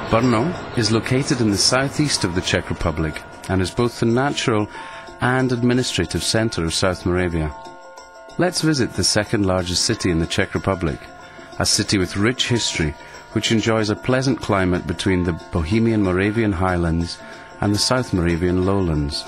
Brno is located in the southeast of the Czech Republic and is both the natural and administrative centre of South Moravia. Let's visit the second largest city in the Czech Republic, a city with rich history which enjoys a pleasant climate between the Bohemian Moravian highlands and the South Moravian lowlands.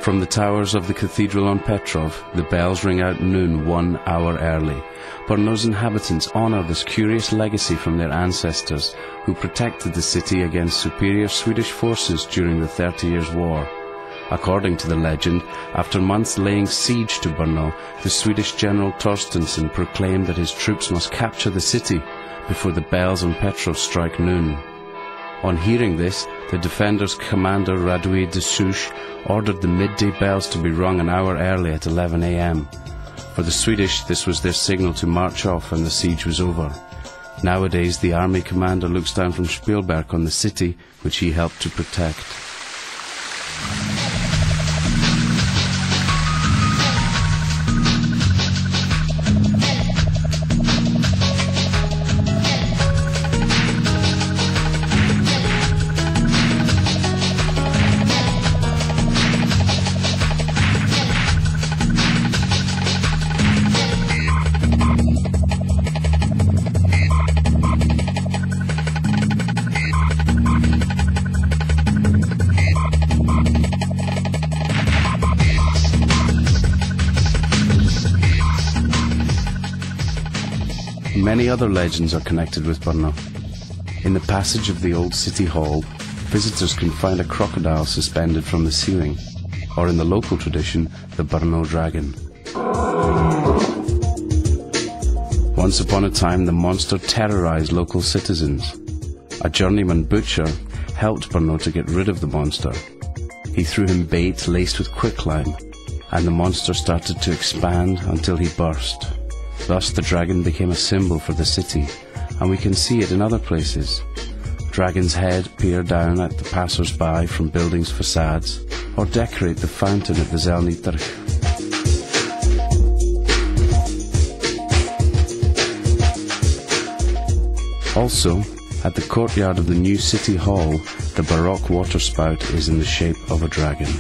From the towers of the cathedral on Petrov, the bells ring out noon 1 hour early. Brno's inhabitants honour this curious legacy from their ancestors, who protected the city against superior Swedish forces during the 30 Years' War. According to the legend, after months laying siege to Brno, the Swedish general Torstensson proclaimed that his troops must capture the city before the bells on Petrov strike noon. On hearing this, the defenders' commander Radovan de Souche ordered the midday bells to be rung an hour early at 11 a.m. For the Swedish, this was their signal to march off and the siege was over. Nowadays, the army commander looks down from Spielberg on the city which he helped to protect. Many other legends are connected with Brno. In the passage of the old city hall, visitors can find a crocodile suspended from the ceiling, or in the local tradition, the Brno dragon. Once upon a time, the monster terrorized local citizens. A journeyman butcher helped Brno to get rid of the monster. He threw him bait laced with quicklime, and the monster started to expand until he burst. Thus the dragon became a symbol for the city, and we can see it in other places. Dragons' heads peer down at the passers-by from buildings' facades, or decorate the fountain at the Zelny Trh. Also, at the courtyard of the new city hall, the Baroque waterspout is in the shape of a dragon.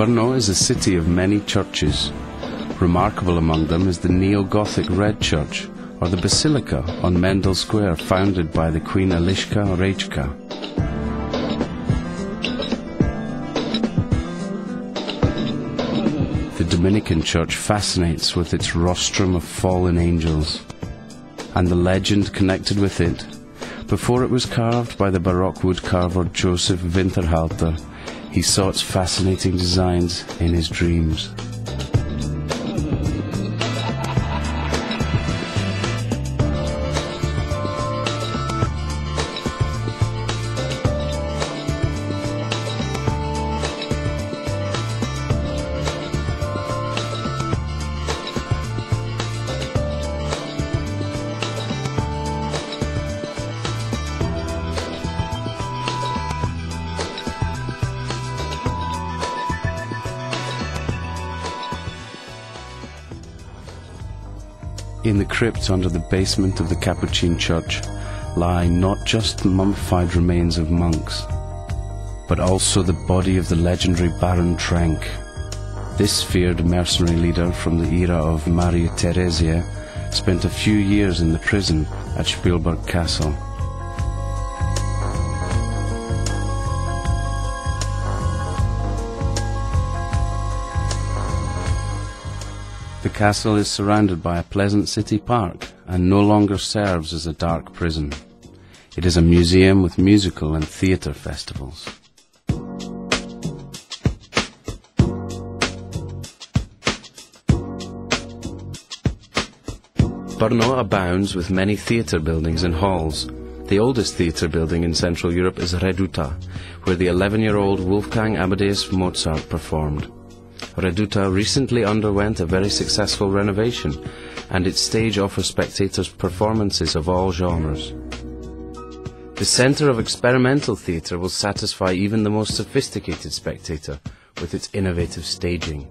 Brno is a city of many churches. Remarkable among them is the neo-Gothic Red Church, or the Basilica on Mendel Square, founded by the Queen Eliška Rejčka. The Dominican Church fascinates with its rostrum of fallen angels, and the legend connected with it. Before it was carved by the Baroque woodcarver Joseph Winterhalter, he saw its fascinating designs in his dreams. In the crypt under the basement of the Capuchin church lie not just the mummified remains of monks, but also the body of the legendary Baron Trenck. This feared mercenary leader from the era of Maria Theresia spent a few years in the prison at Spielberg Castle. The castle is surrounded by a pleasant city park and no longer serves as a dark prison. It is a museum with musical and theatre festivals. Brno abounds with many theatre buildings and halls. The oldest theatre building in Central Europe is Reduta, where the 11-year-old Wolfgang Amadeus Mozart performed. Reduta recently underwent a very successful renovation, and its stage offers spectators performances of all genres. The Centre of Experimental Theatre will satisfy even the most sophisticated spectator with its innovative staging.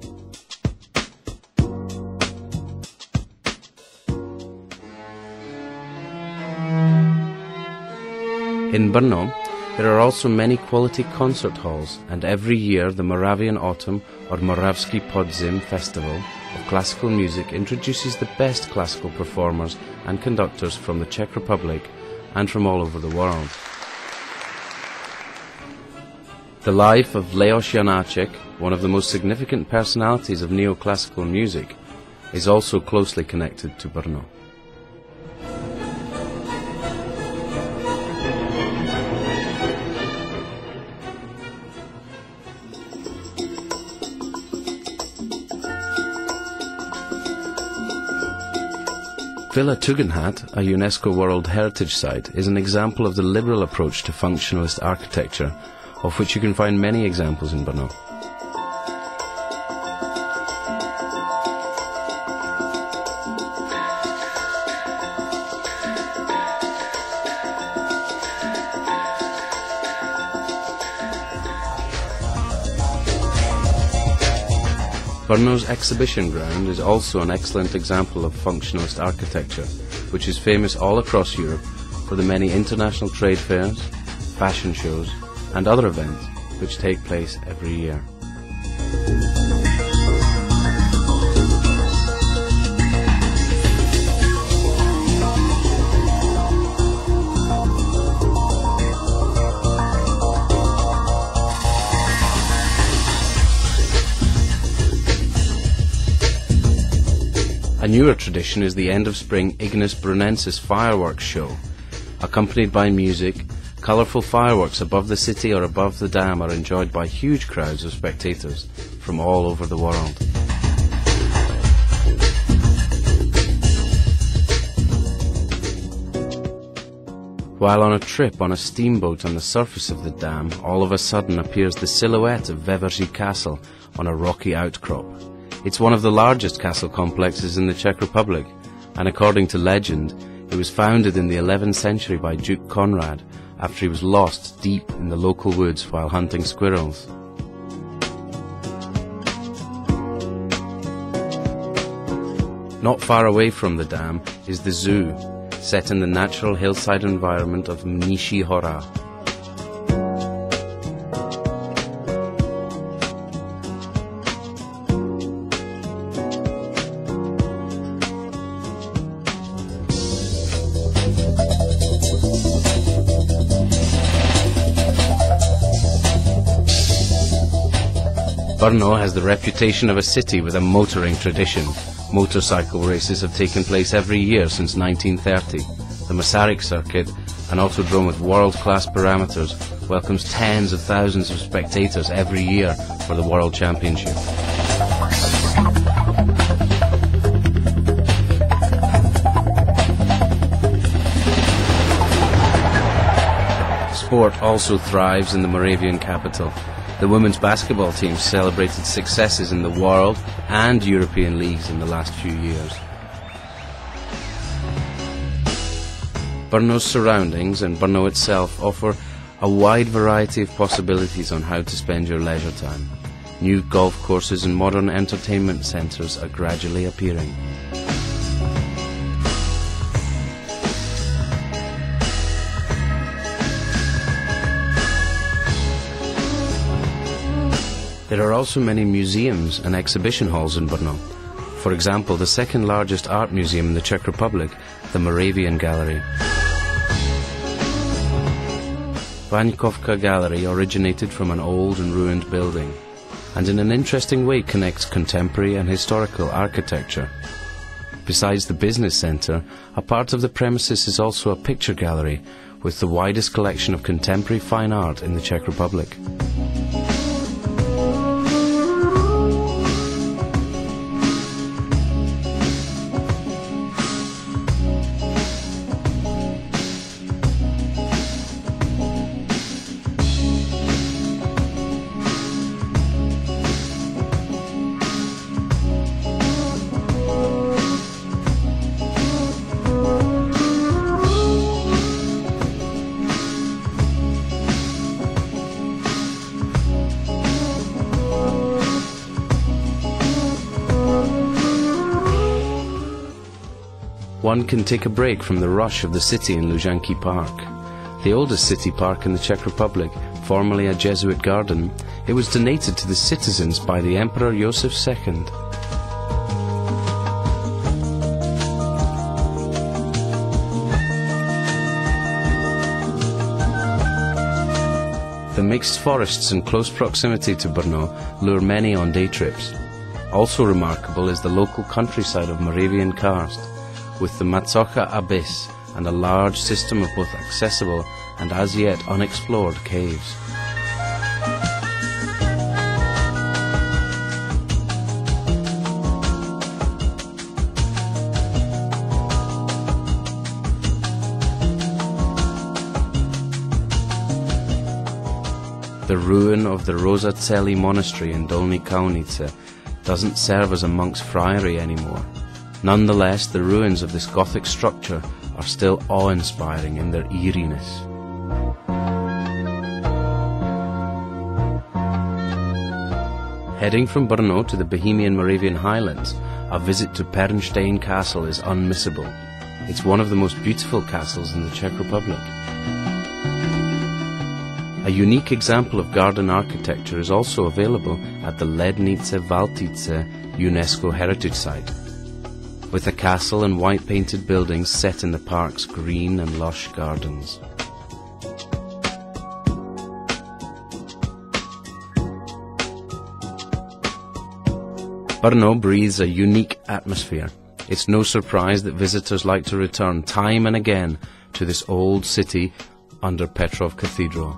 In Brno, there are also many quality concert halls, and every year the Moravian Autumn or Moravski Podzim Festival of classical music introduces the best classical performers and conductors from the Czech Republic and from all over the world. The life of Leos Janáček, one of the most significant personalities of neoclassical music, is also closely connected to Brno. Villa Tugendhat, a UNESCO World Heritage Site, is an example of the liberal approach to functionalist architecture, of which you can find many examples in Brno. Brno's exhibition ground is also an excellent example of functionalist architecture, which is famous all across Europe for the many international trade fairs, fashion shows, and other events which take place every year. A newer tradition is the end-of-spring Ignis Brunensis fireworks show. Accompanied by music, colourful fireworks above the city or above the dam are enjoyed by huge crowds of spectators from all over the world. While on a trip on a steamboat on the surface of the dam, all of a sudden appears the silhouette of Veveří Castle on a rocky outcrop. It's one of the largest castle complexes in the Czech Republic, and according to legend, it was founded in the 11th century by Duke Conrad after he was lost deep in the local woods while hunting squirrels. Not far away from the dam is the zoo, set in the natural hillside environment of Mniší Hora. Brno has the reputation of a city with a motoring tradition. Motorcycle races have taken place every year since 1930. The Masaryk circuit, an autodrome with world-class parameters, welcomes tens of thousands of spectators every year for the World Championship. Sport also thrives in the Moravian capital. The women's basketball team celebrated successes in the World and European leagues in the last few years. Brno's surroundings and Brno itself offer a wide variety of possibilities on how to spend your leisure time. New golf courses and modern entertainment centres are gradually appearing. There are also many museums and exhibition halls in Brno. For example, the second largest art museum in the Czech Republic, the Moravian Gallery. Vaňkovka Gallery originated from an old and ruined building, and in an interesting way connects contemporary and historical architecture. Besides the business centre, a part of the premises is also a picture gallery with the widest collection of contemporary fine art in the Czech Republic. One can take a break from the rush of the city in Lužanský Park. The oldest city park in the Czech Republic, formerly a Jesuit garden, it was donated to the citizens by the Emperor Joseph II. The mixed forests in close proximity to Brno lure many on day trips. Also remarkable is the local countryside of Moravian karst, with the Matsocha abyss and a large system of both accessible and as yet unexplored caves. The ruin of the Rozaceli monastery in Dolní Kaunice doesn't serve as a monk's friary anymore. Nonetheless, the ruins of this Gothic structure are still awe-inspiring in their eeriness. Heading from Brno to the Bohemian Moravian highlands, a visit to Pernstein Castle is unmissable. It's one of the most beautiful castles in the Czech Republic. A unique example of garden architecture is also available at the Lednice Valtice UNESCO Heritage Site, with a castle and white-painted buildings set in the park's green and lush gardens. Brno breathes a unique atmosphere. It's no surprise that visitors like to return time and again to this old city under Petrov Cathedral.